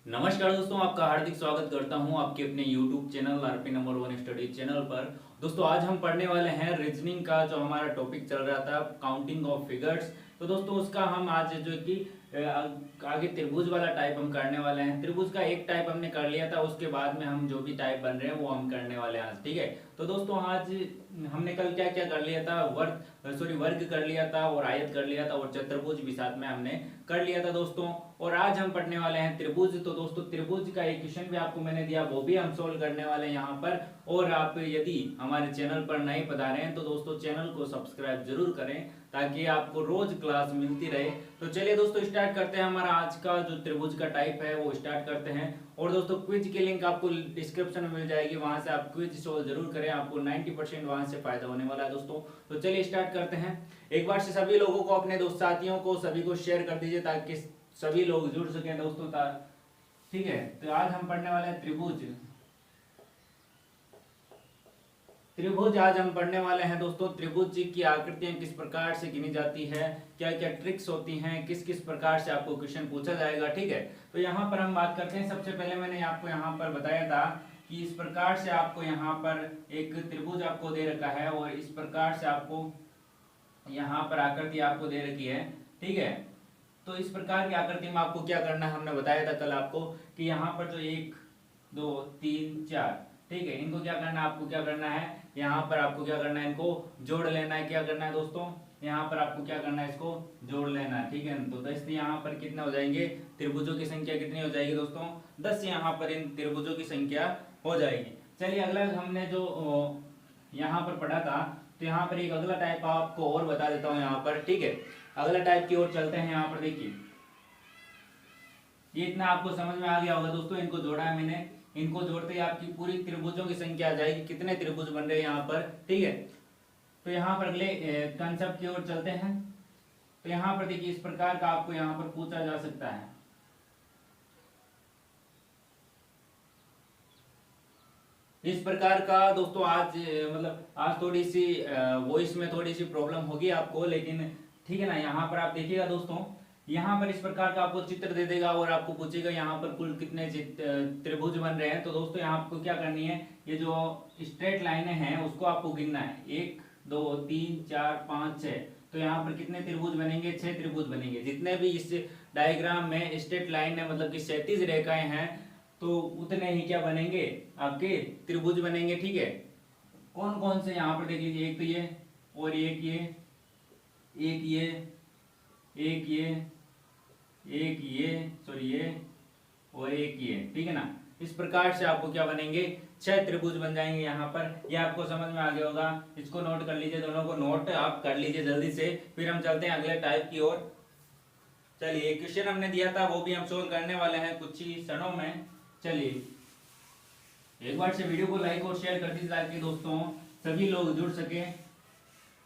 नमस्कार दोस्तों, आपका हार्दिक स्वागत करता हूं आपके अपने YouTube channel RP number one study channel पर। दोस्तों आज हम पढ़ने वाले हैं रीजनिंग का जो हमारा टॉपिक चल रहा था काउंटिंग ऑफ फिगर्स। तो दोस्तों उसका हम आज जो है कि आगे त्रिभुज वाला टाइप हम करने वाले हैं। त्रिभुज का एक टाइप हमने कर लिया था, उसके बाद में हम जो भी टाइप बन रहे हैं वो हम करने वाले हैं आज। ठीक है, तो दोस्तों आज हमने कल क्या क्या कर लिया था, वर्ग कर लिया था और आयत कर लिया था और चतुर्भुज भी साथ में हमने कर लिया था दोस्तों। और आज हम पढ़ने वाले हैं त्रिभुज। तो दोस्तों त्रिभुज का एक क्वेश्चन भी आपको मैंने दिया, वो भी हम सोल्व करने वाले हैं यहाँ पर। और आप यदि हमारे चैनल पर नए पधारे हैं तो दोस्तों चैनल को सब्सक्राइब जरूर करें ताकि आपको रोज क्लास मिलती रहे। तो चलिए दोस्तों स्टार्ट करते हैं। हमारा आज का जो त्रिभुज का टाइप है वो स्टार्ट करते हैं। और दोस्तों क्विज की लिंक आपको डिस्क्रिप्शन में मिल जाएगी, वहां से आप क्विज सोल्व जरूर करें, आपको 90% वहां से फायदा होने वाला है दोस्तों। तो चलिए स्टार्ट करते हैं। एक बार से सभी लोगों को, अपने दोस्त साथियों को, सभी को शेयर कर दीजिए ताकि सभी लोग जुड़ सके दोस्तों। ठीक है, तो आज हम पढ़ने वाले हैं त्रिभुज। त्रिभुज आज हम पढ़ने वाले हैं दोस्तों। त्रिभुज की आकृतियां किस प्रकार से गिनी जाती है, क्या क्या ट्रिक्स होती हैं, किस किस प्रकार से आपको क्वेश्चन पूछा जाएगा। ठीक है, तो यहाँ पर हम बात करते हैं। सबसे पहले मैंने आपको यहाँ पर बताया था कि इस प्रकार से आपको यहाँ पर एक त्रिभुज आपको दे रखा है और इस प्रकार से आपको यहाँ पर आकृति आपको दे रखी है। ठीक है, तो इस प्रकार की आकृति में आपको क्या करना है, हमने बताया था कल आपको कि यहाँ पर जो 1 2 3 4, ठीक है, इनको क्या करना है, आपको क्या करना है, यहाँ पर आपको क्या करना है, इनको जोड़ लेना है। क्या करना है दोस्तों, यहाँ पर आपको क्या करना है, इसको जोड़ लेना है। ठीक है, तो 10 यहाँ पर कितने हो जाएंगे, त्रिभुजों की संख्या कितनी हो जाएगी दोस्तों, 10 यहाँ पर इन त्रिभुजों की संख्या हो जाएगी। चलिए अगला हमने जो यहाँ पर पढ़ा था, तो यहाँ पर एक अगला टाइप आपको और बता देता हूँ यहाँ पर। ठीक है, अगला टाइप की ओर चलते हैं। यहाँ पर देखिए, ये इतना आपको समझ में आ गया होगा दोस्तों। इनको जोड़ा है मैंने, इनको जोड़ते ही आपकी पूरी त्रिभुजों की संख्या आ जाएगी, कितने त्रिभुज बन रहे हैं यहाँ पर। ठीक है, तो यहाँ पर अगले कंसेप्ट की ओर चलते हैं। तो यहाँ पर देखिए, इस प्रकार का आपको यहाँ पर पूछा जा सकता है। इस प्रकार का दोस्तों आज मतलब आज थोड़ी सी वॉइस में थोड़ी सी प्रॉब्लम होगी आपको, लेकिन ठीक है ना। यहाँ पर आप देखिएगा दोस्तों, यहाँ पर इस प्रकार का आपको चित्र दे देगा और आपको पूछेगा यहाँ पर कुल कितने त्रिभुज बन रहे हैं। तो दोस्तों यहाँ आपको क्या करनी है, ये जो स्ट्रेट लाइनें हैं उसको आपको गिनना है। 1 2 3 4 5 6, तो यहाँ पर कितने त्रिभुज बनेंगे, 6 त्रिभुज बनेंगे। जितने भी इस डायग्राम में स्ट्रेट लाइन है, मतलब कि क्षैतिज रेखाएं हैं, तो उतने ही क्या बनेंगे, आपके त्रिभुज बनेंगे। ठीक है, कौन कौन से, यहाँ पर देख लीजिए, एक तो ये और एक ये, एक ये, एक ये, एक ये, सॉरी ये और एक ये। ठीक है ना, इस प्रकार से आपको क्या बनेंगे, 6 त्रिभुज बन जाएंगे यहाँ पर। ये आपको समझ में आ गया होगा, इसको नोट कर लीजिए, दोनों को नोट आप कर लीजिए जल्दी से। फिर हम चलते हैं अगले टाइप की ओर। चलिए, क्वेश्चन हमने दिया था वो भी हम सोल्व करने वाले हैं कुछ ही क्षणों में। चलिए एक बार से वीडियो को लाइक और शेयर कर दीजिए ताकि दोस्तों सभी लोग जुड़ सके।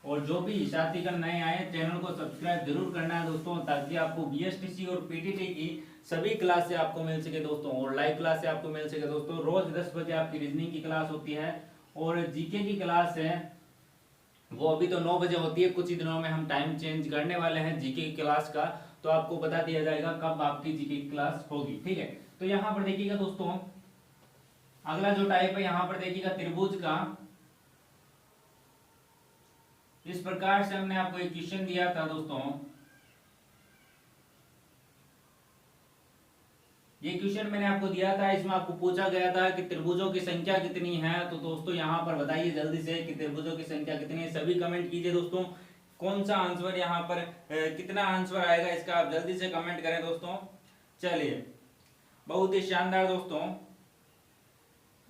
और जो भी साथीगण नए आए, चैनल को सब्सक्राइब जरूर करना है दोस्तों, ताकि आपको बीएसटीसी और पीटीटी की सभी क्लास से आपको मिल सके दोस्तों, और लाइव क्लास से आपको मिल सके दोस्तों। रोज 10 बजे आपकी रीजनिंग की क्लास होती है और जीके की क्लास है वो अभी तो 9 बजे होती है। कुछ ही दिनों में हम टाइम चेंज करने वाले हैं जीके की क्लास का, तो आपको बता दिया जाएगा कब आपकी जीके की क्लास होगी। ठीक है, तो यहाँ पर देखिएगा दोस्तों, अगला जो टाइप है यहाँ पर देखिएगा त्रिभुज का। इस प्रकार से हमने आपको एक क्वेश्चन दिया था दोस्तों। ये क्वेश्चन मैंने आपको दिया था, इसमें आपको पूछा गया था कि त्रिभुजों की संख्या कितनी है। तो दोस्तों यहाँ पर बताइए जल्दी से कि त्रिभुजों की संख्या कितनी है। सभी कमेंट कीजिए दोस्तों, कौन सा आंसर यहाँ पर कितना आंसर आएगा इसका, आप जल्दी से कमेंट करें दोस्तों। चलिए, बहुत ही शानदार दोस्तों,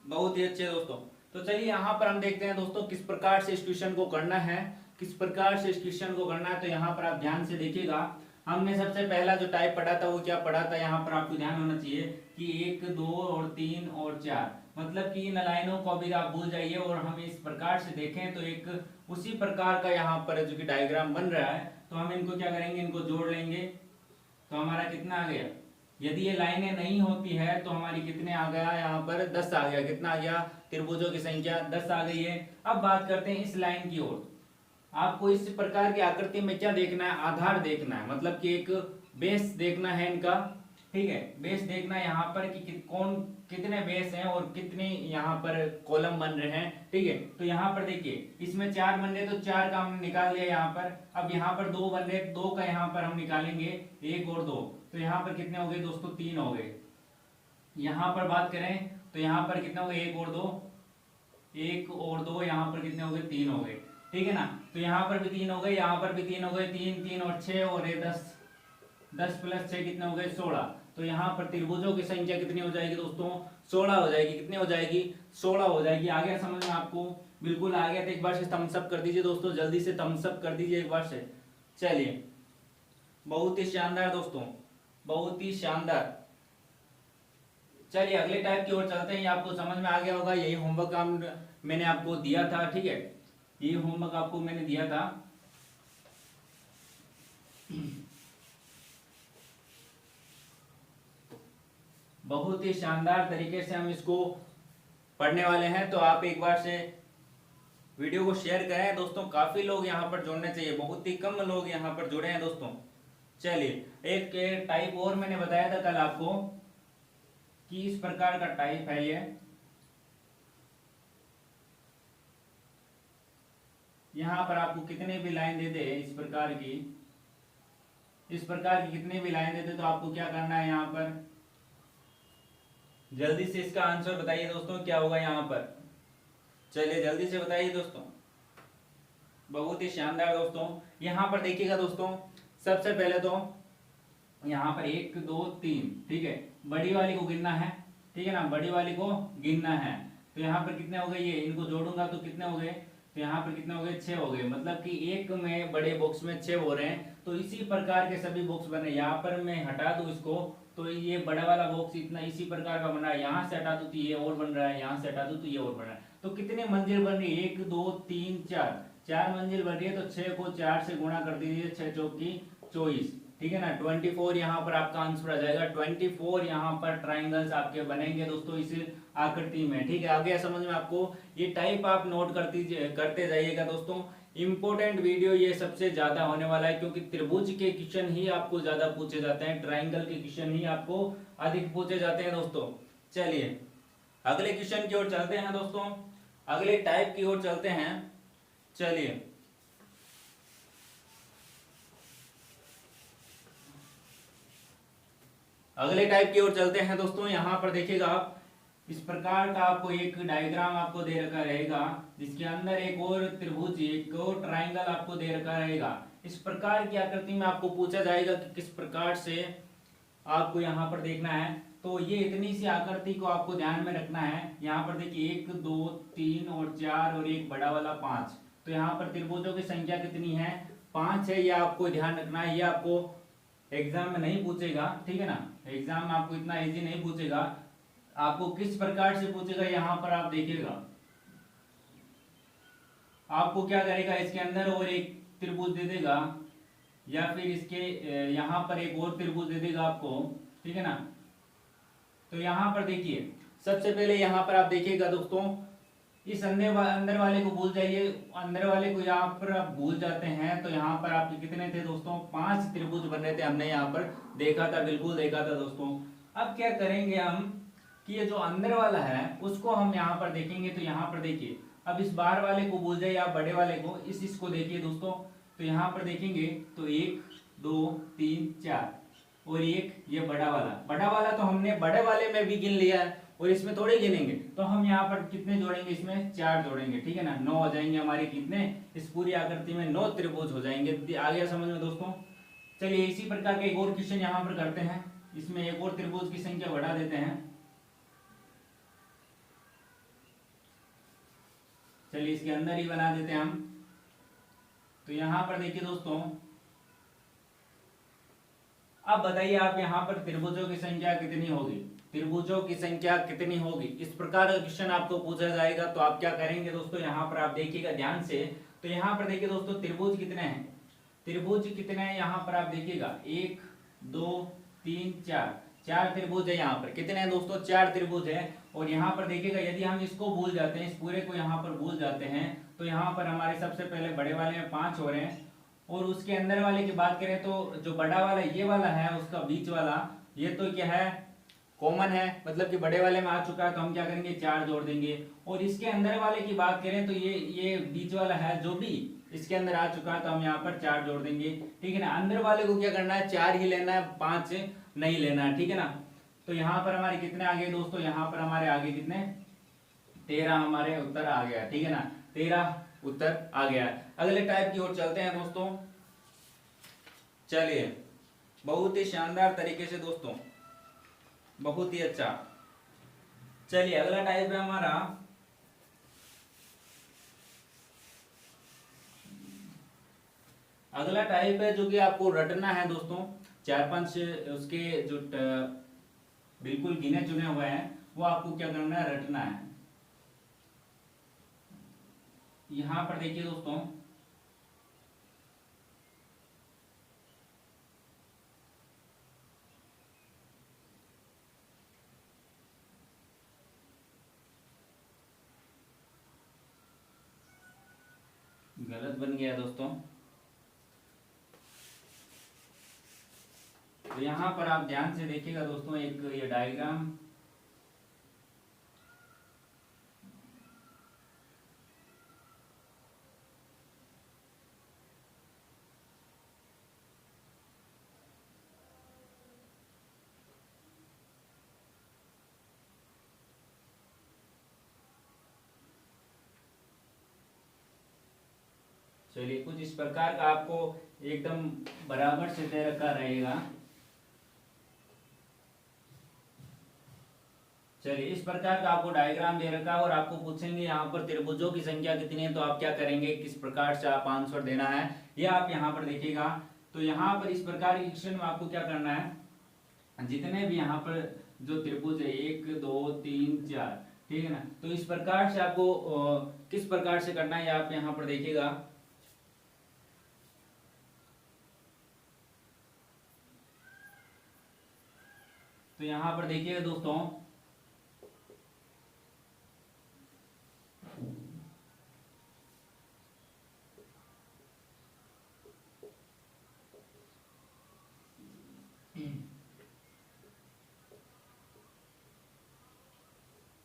बहुत ही अच्छे दोस्तों। तो चलिए यहाँ पर हम देखते हैं दोस्तों किस प्रकार से इस क्वेश्चन को करना है, किस प्रकार से इस क्वेश्चन को करना है। तो यहाँ पर आप ध्यान से देखिएगा, हमने सबसे पहला जो टाइप पढ़ा था वो क्या पढ़ा था, यहाँ पर आपको ध्यान होना चाहिए कि 1 2 और 3 और 4, मतलब कि इन लाइनों को भी आप भूल जाइए और हम इस प्रकार से देखें तो एक उसी प्रकार का यहाँ पर जो कि डायग्राम बन रहा है। तो हम इनको क्या करेंगे, इनको जोड़ लेंगे। तो हमारा कितना आ गया, यदि ये लाइनें नहीं होती है तो हमारी कितने आ गया, यहाँ पर 10 आ गया। कितना आ गया, त्रिभुजों की संख्या 10 आ गई है। अब बात करते हैं इस लाइन की ओर। आपको इस प्रकार की आकृति में क्या देखना है, आधार देखना है, मतलब कि एक बेस देखना है इनका। ठीक है, बेस देखना यहाँ पर कि कौन कितने बेस हैं और कितने यहाँ पर कॉलम बन रहे हैं। ठीक है, तो यहाँ पर देखिए इसमें 4 बन रहे तो 4 का हमने निकाल लिया यहाँ पर। अब यहाँ पर 2 बन रहे, 2 का यहाँ पर हम निकालेंगे 1 और 2, तो यहाँ पर कितने हो गए दोस्तों 3 हो गए। यहाँ पर बात करें तो यहाँ पर कितना हो गया 1 और 2, 1 और 2, यहाँ पर कितने हो गए 3 हो गए। ठीक है ना, तो यहाँ पर भी 3 हो गए, यहाँ पर भी 3 हो गए, 3 3 और 6 और ये 10, 10 प्लस 6 कितने हो गए 16। तो यहाँ पर त्रिभुजों की संख्या कितनी हो जाएगी दोस्तों 16 हो जाएगी। कितनी हो जाएगी 16 हो जाएगी। आ गया समझ में आपको, बिल्कुल आ गया। तो एक बार से थम्स अप कर दीजिए दोस्तों, जल्दी से थम्स अप कर दीजिए एक बार से। चलिए, बहुत ही शानदार दोस्तों, बहुत ही शानदार। चलिए अगले टाइप की ओर चलते हैं। ये आपको समझ में आ गया होगा, यही होमवर्क मैंने आपको दिया था। ठीक है, ये होमवर्क आपको मैंने दिया था। बहुत ही शानदार तरीके से हम इसको पढ़ने वाले हैं, तो आप एक बार से वीडियो को शेयर करें दोस्तों। काफी लोग यहाँ पर जुड़ने चाहिए, बहुत ही कम लोग यहाँ पर जुड़े हैं दोस्तों। चलिए, एक टाइप और मैंने बताया था कल आपको कि इस प्रकार का टाइप है ये। यहाँ पर आपको कितने भी लाइन दे दे इस प्रकार की, कितने भी लाइन दे दे, तो आपको क्या करना है यहाँ पर, जल्दी से इसका आंसर बताइए दोस्तों क्या होगा यहाँ पर। चलिए जल्दी से बताइए दोस्तों, बहुत ही शानदार दोस्तों। यहाँ पर देखिएगा दोस्तों, सबसे पहले तो यहाँ पर 1 2 3, ठीक है, बड़ी वाली को गिनना है। ठीक है ना, बड़ी वाली को गिनना है। तो यहाँ पर कितने हो गए, ये इनको जोड़ूंगा तो कितने हो गए, तो यहाँ पर कितने हो गए 6 हो गए। मतलब कि एक में बड़े बॉक्स में 6 हो रहे हैं। तो इसी प्रकार के सभी बॉक्स बने। यहाँ पर मैं हटा दूं इसको तो ये बड़ा वाला बॉक्स इतना इसी प्रकार का बन रहा है। यहाँ से हटा दूं तो ये और बन रहा है, यहाँ से हटा दूं तो ये और बन रहा है। तो कितने मंजिल बन रही है, 1 2 3 4, 4 मंजिल बन रही है। तो 6 को 4 से गुणा कर दीजिए, 6 चौकी 24। ठीक है ना, 24 यहाँ पर आपका आंसर आ जाएगा। 24 यहाँ पर ट्राइंगल्स आपके बनेंगे दोस्तों इस आकृति में। ठीक है, आ गया समझ में आपको। ये टाइप आप नोट करते जाइएगा दोस्तों। इंपॉर्टेंट वीडियो ये सबसे ज्यादा होने वाला है, क्योंकि त्रिभुज के क्वेश्चन ही आपको ज्यादा पूछे जाते हैं, ट्राइंगल के क्वेश्चन ही आपको अधिक पूछे जाते हैं दोस्तों। चलिए अगले क्वेश्चन की ओर चलते हैं दोस्तों, अगले टाइप की ओर चलते हैं। चलिए अगले टाइप की ओर चलते हैं दोस्तों। यहाँ पर देखिएगा आप, इस प्रकार का आपको एक डायग्राम आपको दे रखा रहेगा, जिसके अंदर एक और त्रिभुज, एक और ट्राइंगल आपको दे रखा रहेगा। इस प्रकार की आकृति में आपको पूछा जाएगा कि किस प्रकार से आपको यहाँ पर देखना है। तो ये इतनी सी आकृति को आपको ध्यान में रखना है। यहाँ पर देखिए 1 2 3 और 4 और एक बड़ा वाला 5। तो यहाँ पर त्रिभुजों की संख्या कितनी है, 5 है। ये आपको ध्यान रखना है, ये आपको एग्जाम में नहीं पूछेगा। ठीक है ना, एग्जाम में आपको इतना इजी नहीं पूछेगा। आपको किस प्रकार से पूछेगा यहाँ पर आप देखिएगा। आपको क्या करेगा, इसके अंदर और एक त्रिभुज दे देगा, या फिर इसके यहाँ पर एक और त्रिभुज दे देगा आपको। ठीक है ना, तो यहाँ पर देखिए सबसे पहले यहाँ पर आप देखिएगा दोस्तों, इस अंदर वाले को भूल जाइए। अंदर वाले को यहाँ पर आप भूल जाते हैं। तो यहाँ पर आपके कितने थे दोस्तों, 5 त्रिभुज बन रहे थे, हमने यहाँ पर देखा था, बिल्कुल देखा था दोस्तों। अब क्या करेंगे हम कि ये जो अंदर वाला है उसको हम यहाँ पर देखेंगे। तो यहाँ पर देखिए, अब इस बाहर वाले को भूल जाइए आप, बड़े वाले को, इसको देखिए दोस्तों। तो यहाँ पर देखेंगे तो 1 2 3 4 और एक ये बड़ा वाला तो हमने बड़े वाले में भी गिन लिया है और इसमें थोड़े गिनेंगे। तो हम यहाँ पर कितने जोड़ेंगे, इसमें 4 जोड़ेंगे। ठीक है ना, 9 हो जाएंगे हमारे कितने, इस पूरी आकृति में 9 त्रिभुज हो जाएंगे। आ गया समझ में दोस्तों। चलिए इसी प्रकार के एक और क्वेश्चन यहाँ पर करते हैं। इसमें एक और त्रिभुज की संख्या बढ़ा देते हैं। चलिए इसके अंदर ही बना देते हैं हम। तो यहाँ पर देखिए दोस्तों, अब बताइए आप यहाँ पर त्रिभुजों की संख्या कितनी होगी, त्रिभुजों की संख्या कितनी होगी। इस प्रकार का क्वेश्चन आपको पूछा जाएगा। तो आप क्या करेंगे दोस्तों, यहाँ पर आप देखिएगा ध्यान से। तो यहाँ पर देखिए दोस्तों, त्रिभुज कितने हैं, त्रिभुज कितने हैं यहाँ पर आप देखिएगा, 1 2 3 4, 4 त्रिभुज है यहाँ पर। कितने हैं दोस्तों, 4 त्रिभुज है। और यहाँ पर देखिएगा, यदि हम इसको भूल जाते हैं, इस पूरे को यहाँ पर भूल जाते हैं, तो यहाँ पर हमारे सबसे पहले बड़े वाले में 5 हो रहे हैं। और उसके अंदर वाले की बात करें तो जो बड़ा वाला ये वाला है, उसका बीच वाला ये तो क्या है, कॉमन है, मतलब कि बड़े वाले में आ चुका है, तो हम क्या करेंगे 4 जोड़ देंगे। और इसके अंदर वाले की बात करें तो ये बीच वाला है जो भी इसके अंदर आ चुका है, तो हम यहाँ पर 4 जोड़ देंगे, ठीक है ना। अंदर वाले को क्या करना है, 4 ही लेना है, 5 नहीं लेना है, ठीक है ना। तो यहाँ पर हमारे कितने आ गए दोस्तों, यहाँ पर हमारे आगे कितने, 13 हमारे उत्तर आ गया, ठीक है ना, 13 उत्तर आ गया। अगले टाइप की ओर चलते हैं दोस्तों। चलिए, बहुत ही शानदार तरीके से दोस्तों, बहुत ही अच्छा। चलिए अगला टाइप है हमारा, अगला टाइप है जो कि आपको रटना है दोस्तों। 4-5 उसके जो बिल्कुल गिने चुने हुए हैं वो आपको क्या करना है, रटना है। यहां पर देखिए दोस्तों, गलत बन गया दोस्तों। तो यहां पर आप ध्यान से देखिएगा दोस्तों, एक ये डायग्राम, चलिए कुछ इस प्रकार का आपको एकदम बराबर से दे रखा रहेगा। चलिए इस प्रकार का आपको डायग्राम दे रखा है और आपको पूछेंगे यहाँ पर त्रिभुजों की संख्या कितनी है, तो आप क्या करेंगे, किस प्रकार से आप आंसर देना है ये आप यहाँ पर देखिएगा। तो यहाँ पर इस प्रकार के क्वेश्चन में आपको क्या करना है, जितने भी यहाँ पर जो त्रिभुज है 1 2 3 4, ठीक है ना, तो इस प्रकार से आपको किस प्रकार से करना है आप यहाँ पर देखिएगा। तो यहाँ पर देखिएगा दोस्तों,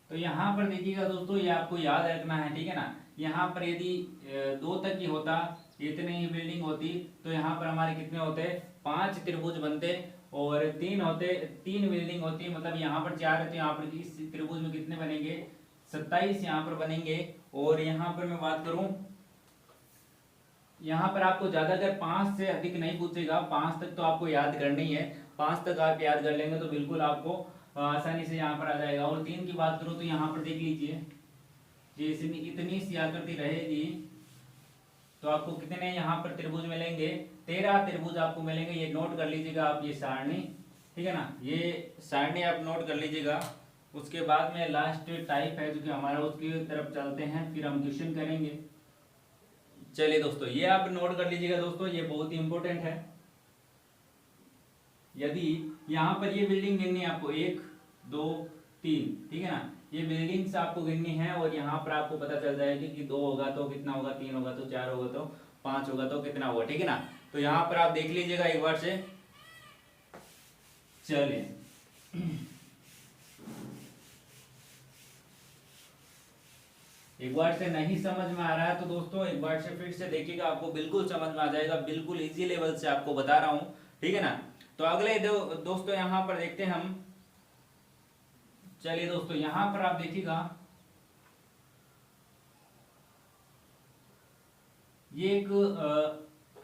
तो यहाँ पर देखिएगा दोस्तों, ये आपको याद रखना है, ठीक है ना। यहाँ पर यदि 2 तक की होता, इतनी ही बिल्डिंग होती, तो यहाँ पर हमारे कितने होते, 5 त्रिभुज बनते, और 3 होते, 3 बिल्डिंग होती, मतलब यहाँ पर 4 है, तो यहाँ पर इस त्रिभुज में कितने बनेंगे, 27 यहाँ पर बनेंगे। और यहाँ पर मैं बात करूं, यहाँ पर आपको ज्यादा अगर 5 से अधिक नहीं पूछेगा, 5 तक तो आपको याद करनी है, 5 तक आप याद कर लेंगे तो बिल्कुल आपको आसानी से यहाँ पर आ जाएगा। और 3 की बात करूँ तो यहाँ पर देख लीजिए, जैसे इतनी सी आकृति रहेगी, तो आपको कितने यहाँ पर त्रिभुज मिलेंगे, 13 त्रिभुज आपको मिलेंगे। ये नोट कर लीजिएगा आप, ये सारणी, ठीक है ना, ये सारणी आप नोट कर लीजिएगा। उसके बाद में लास्ट टाइप है जो कि हमारा, उसकी तरफ चलते हैं, फिर हम क्वेश्चन करेंगे। चलिए दोस्तों, ये आप नोट कर लीजिएगा दोस्तों, ये बहुत ही इंपॉर्टेंट है। यदि यहाँ पर ये बिल्डिंग गिननी है आपको 1 2 3, ठीक है ना, ये बिल्डिंग्स आपको गिननी है, और यहाँ पर आपको पता चल जाएगी कि 2 होगा तो कितना होगा, 3 होगा तो 4 होगा तो 5 होगा तो कितना होगा, ठीक है ना। तो यहाँ पर आप देख लीजिएगा एक बार से। चलिए एक बार से नहीं समझ में आ रहा है तो दोस्तों एक बार से फिर से देखिएगा, आपको बिल्कुल समझ में आ जाएगा, बिल्कुल इजी लेवल से आपको बता रहा हूँ, ठीक है ना। तो अगले दोस्तों यहाँ पर देखते हैं हम। चलिए दोस्तों, यहाँ पर आप देखिएगा, ये एक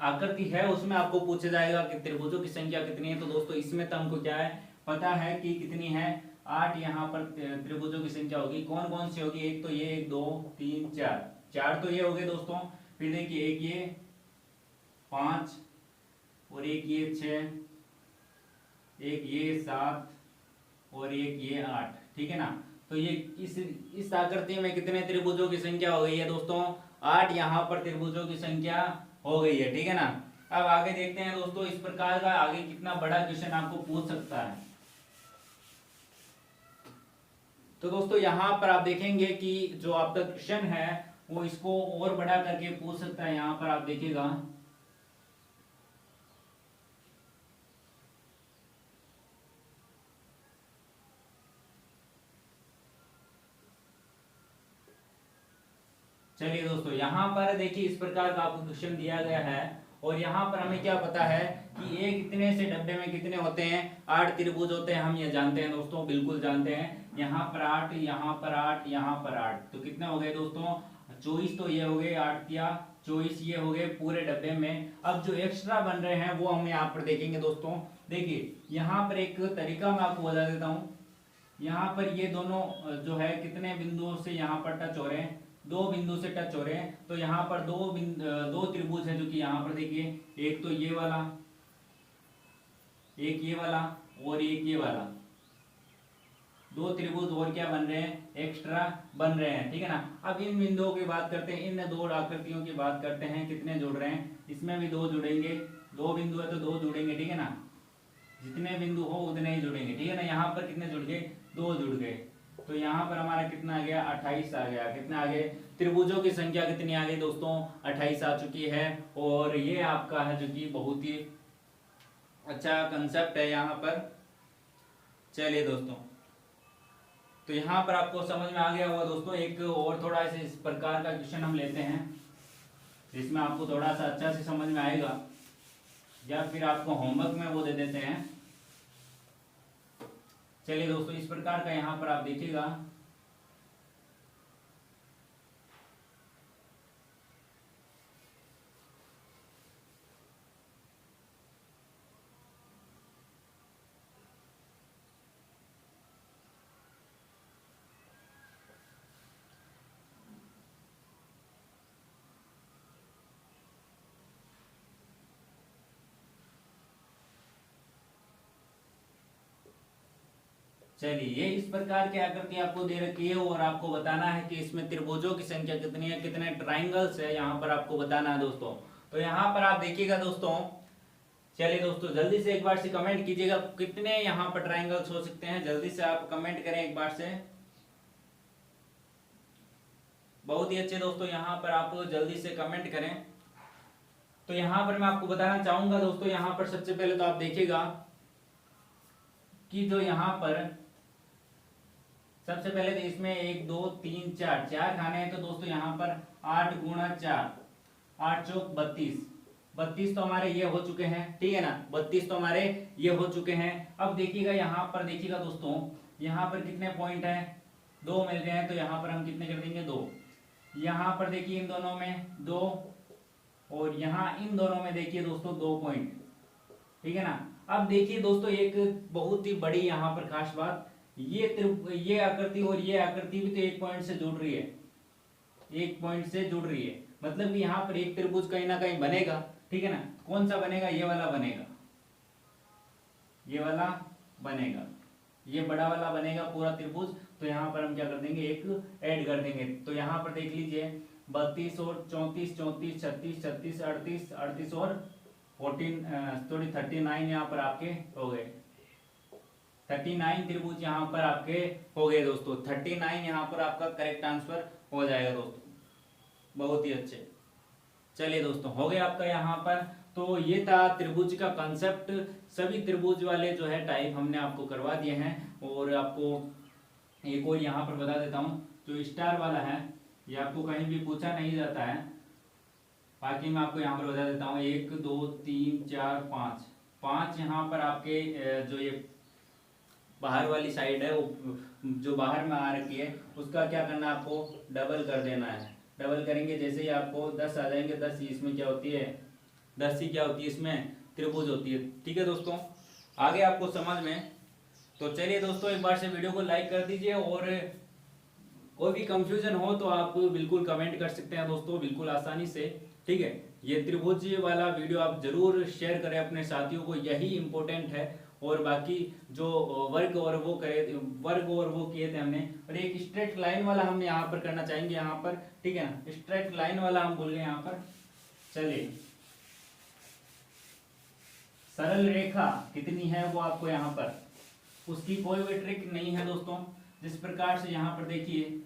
आकृति है, उसमें आपको पूछा जाएगा कि त्रिभुजों की संख्या कितनी है। तो दोस्तों इसमें तो हमको क्या है, पता है कि कितनी है, 8 यहाँ पर त्रिभुजों की संख्या होगी। कौन कौन सी होगी, एक तो ये, 1 2 3 4, 4 तो ये हो गए दोस्तों। फिर देखिए एक ये 5, और एक ये 6, एक ये 7, और एक ये 8, ठीक है ना। तो ये इस आकृति में कितने त्रिभुजों की संख्या हो गई है दोस्तों, 8 यहाँ पर त्रिभुजों की संख्या हो गई है, ठीक है ना। अब आगे देखते हैं दोस्तों, इस प्रकार का आगे कितना बड़ा क्वेश्चन आपको पूछ सकता है। तो दोस्तों यहाँ पर आप देखेंगे कि जो आपका क्वेश्चन है वो इसको और बड़ा करके पूछ सकता है। यहाँ पर आप देखिएगा, चलिए दोस्तों, यहाँ पर देखिए इस प्रकार का आपको क्वेश्चन दिया गया है और यहाँ पर हमें क्या पता है कि एक इतने से डब्बे में कितने होते हैं, 8 त्रिभुज होते हैं। हम ये जानते हैं दोस्तों, बिल्कुल जानते हैं। यहाँ पर 8, यहाँ पर 8, यहाँ पर 8, तो कितने हो गए दोस्तों, 24। तो ये हो गए 8 या 24, ये हो गए पूरे डब्बे में। अब जो एक्स्ट्रा बन रहे हैं वो हम यहाँ पर देखेंगे दोस्तों। देखिए यहाँ पर एक तरीका मैं आपको बता देता हूँ। यहाँ पर ये दोनों जो है कितने बिंदुओं से यहाँ पर टच हो रहे हैं, 2 बिंदु से टच हो रहे हैं। तो यहाँ पर दो त्रिभुज है जो कि यहाँ पर देखिए, एक तो ये वाला, एक ये वाला और एक ये वाला, 2 त्रिभुज और क्या बन रहे हैं, एक्स्ट्रा बन रहे हैं, ठीक है ना। अब इन बिंदुओं की बात करते हैं, इन 2 आकृतियों की बात करते हैं, कितने जुड़ रहे हैं, इसमें भी 2 जुड़ेंगे, 2 बिंदु है तो 2 जुड़ेंगे, ठीक है ना। जितने बिंदु हो उतने ही जुड़ेंगे, ठीक है ना। यहाँ पर कितने जुड़ गए, 2 जुड़ गए। तो यहाँ पर हमारा कितना आ गया, 28 आ गया। कितना आ गए, त्रिभुजों की संख्या कितनी आ गई दोस्तों, 28 आ चुकी है। और ये आपका है जो कि बहुत ही अच्छा कंसेप्ट है यहाँ पर। चलिए दोस्तों, तो यहाँ पर आपको समझ में आ गया होगा दोस्तों। एक और थोड़ा ऐसे इस प्रकार का क्वेश्चन हम लेते हैं, जिसमें आपको थोड़ा सा अच्छा से समझ में आएगा, या फिर आपको होमवर्क में वो दे देते हैं। चलिए दोस्तों, इस प्रकार का यहाँ पर आप देखिएगा। चलिए, ये इस प्रकार की आकृति आपको दे रखी है और आपको बताना है कि इसमें त्रिभुजों की संख्या कितनी है, कितने ट्राइंगल्स है, यहाँ पर आपको बताना है दोस्तों। तो यहाँ पर आप देखिएगा दोस्तों। चलिए दोस्तों, जल्दी से एक बार से कमेंट कीजिएगा कितने यहाँ पर ट्राइंगल्स हो सकते हैं। जल्दी से आप कमेंट करें एक बार से। बहुत ही अच्छे दोस्तों, यहाँ पर आप जल्दी से कमेंट करें। तो यहाँ पर मैं आपको बताना चाहूंगा दोस्तों, यहाँ पर सबसे पहले तो आप देखिएगा कि जो यहाँ पर सबसे पहले तो इसमें 1 2 3 4 4 खाने हैं। तो दोस्तों यहाँ पर 8 गुणा 4, 8 चौक 32, 32 तो हमारे ये हो चुके हैं, ठीक है ना। 32 तो हमारे ये हो चुके हैं। अब देखिएगा यहाँ पर, देखिएगा दोस्तों, यहाँ पर कितने पॉइंट हैं, 2 मिल रहे हैं। तो यहाँ पर हम कितने कर देंगे, 2। यहाँ पर देखिए इन दोनों में 2, और यहाँ इन दोनों में देखिए दोस्तों 2 पॉइंट, ठीक है ना। अब देखिए दोस्तों, एक बहुत ही बड़ी यहाँ पर खास बात, ये आकृति और ये आकृति भी तो एक पॉइंट से जुड़ रही है, एक पॉइंट से जुड़ रही है। मतलब कि यहाँ पर एक त्रिभुज कहीं ना कहीं बनेगा, ठीक है ना। कौन सा बनेगा, ये वाला बनेगा, ये वाला बनेगा, ये बड़ा वाला बनेगा पूरा त्रिभुज। तो यहाँ पर हम क्या कर देंगे, एक ऐड कर देंगे। तो यहाँ पर देख लीजिए 32 और 34, 34, 36, 36, 38, 38 और 39 यहाँ पर आपके हो गए। 39 त्रिभुज यहाँ पर आपके हो गए दोस्तों। 39 यहाँ पर आपका करेक्ट आंसर हो जाएगा दोस्तों। बहुत ही अच्छे। चलिए दोस्तों, हो गया आपका यहाँ पर। तो ये था त्रिभुज का कंसेप्ट। सभी त्रिभुज वाले जो है टाइप हमने आपको करवा दिए हैं। और आपको एक और यहाँ पर बता देता हूँ, जो स्टार वाला है ये आपको कहीं भी पूछा नहीं जाता है। बाकी मैं आपको यहाँ पर बता देता हूँ, 1 2 3 4 5, 5 यहाँ पर आपके जो ये बाहर वाली साइड है, वो जो बाहर में आ रखी है, उसका क्या करना है, आपको डबल कर देना है। डबल करेंगे जैसे ही आपको 10 आ जाएंगे, 10 ही इसमें क्या होती है, 10 ही क्या होती है, इसमें त्रिभुज होती है। ठीक है दोस्तों, आगे आपको समझ में। तो चलिए दोस्तों, एक बार से वीडियो को लाइक कर दीजिए, और कोई भी कंफ्यूजन हो तो आप बिल्कुल कमेंट कर सकते हैं दोस्तों, बिल्कुल आसानी से। ठीक है, ये त्रिभुज वाला वीडियो आप जरूर शेयर करें अपने साथियों को, यही इम्पोर्टेंट है। और बाकी जो वर्ग और वो किए थे हमने, और एक स्ट्रेट लाइन वाला हम यहाँ पर करना चाहेंगे यहाँ पर, ठीक है ना। स्ट्रेट लाइन वाला हम बोल गए यहाँ पर। चलिए, सरल रेखा कितनी है वो आपको यहाँ पर, उसकी कोई भी ट्रिक नहीं है दोस्तों। जिस प्रकार से यहाँ पर देखिए,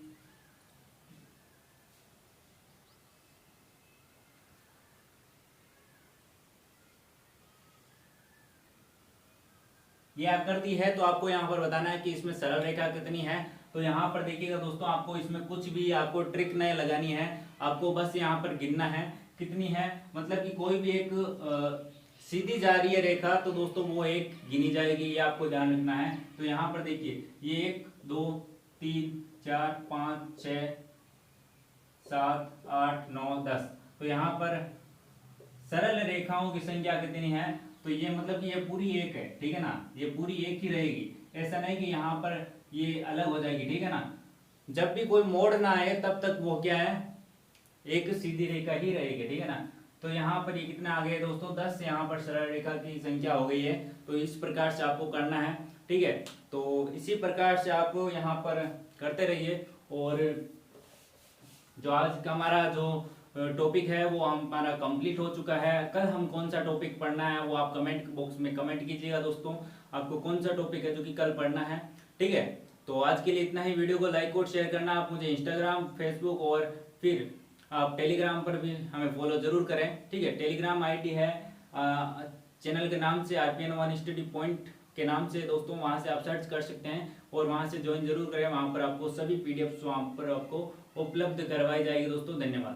ये आकृति है तो आपको यहाँ पर बताना है कि इसमें सरल रेखा कितनी है। तो यहाँ पर देखिएगा दोस्तों, आपको इसमें कुछ भी आपको ट्रिक नहीं लगानी है, आपको बस यहाँ पर गिनना है कितनी है। मतलब कि कोई भी एक सीधी जा रही है रेखा तो दोस्तों वो एक गिनी जाएगी, ये आपको ध्यान रखना है। तो यहाँ पर देखिए ये 1 2 3 4 5 6 7 8 9 10। तो यहाँ पर सरल रेखाओं की संख्या कितनी है, तो ये मतलब कि ये पूरी एक है, ठीक है ना, ये पूरी एक ही रहेगी। ऐसा नहीं कि यहाँ पर ये अलग हो जाएगी, ठीक है ना। जब भी कोई मोड़ ना आए तब तक वो क्या है, एक सीधी रेखा ही रहेगी, ठीक है ना। तो यहाँ पर ये कितना आ गया दोस्तों, 10 यहाँ पर सरल रेखा की संख्या हो गई है। तो इस प्रकार से आपको करना है, ठीक है। तो इसी प्रकार से आप यहाँ पर करते रहिए। और जो आज का हमारा जो टॉपिक है वो हमारा कंप्लीट हो चुका है। कल हम कौन सा टॉपिक पढ़ना है वो आप कमेंट बॉक्स में कमेंट कीजिएगा दोस्तों, आपको कौन सा टॉपिक है जो कि कल पढ़ना है, ठीक है। तो आज के लिए इतना ही। वीडियो को लाइक और शेयर करना। आप मुझे इंस्टाग्राम, फेसबुक और फिर आप टेलीग्राम पर भी हमें फॉलो जरूर करें, ठीक है। टेलीग्राम आईडी है चैनल के नाम से, आरपीएन वन स्टडी पॉइंट के नाम से दोस्तों, वहां से आप सर्च कर सकते हैं और वहां से ज्वाइन जरूर करें। वहां पर आपको सभी पीडीएफ वहां पर आपको उपलब्ध करवाई जाएगी दोस्तों। धन्यवाद।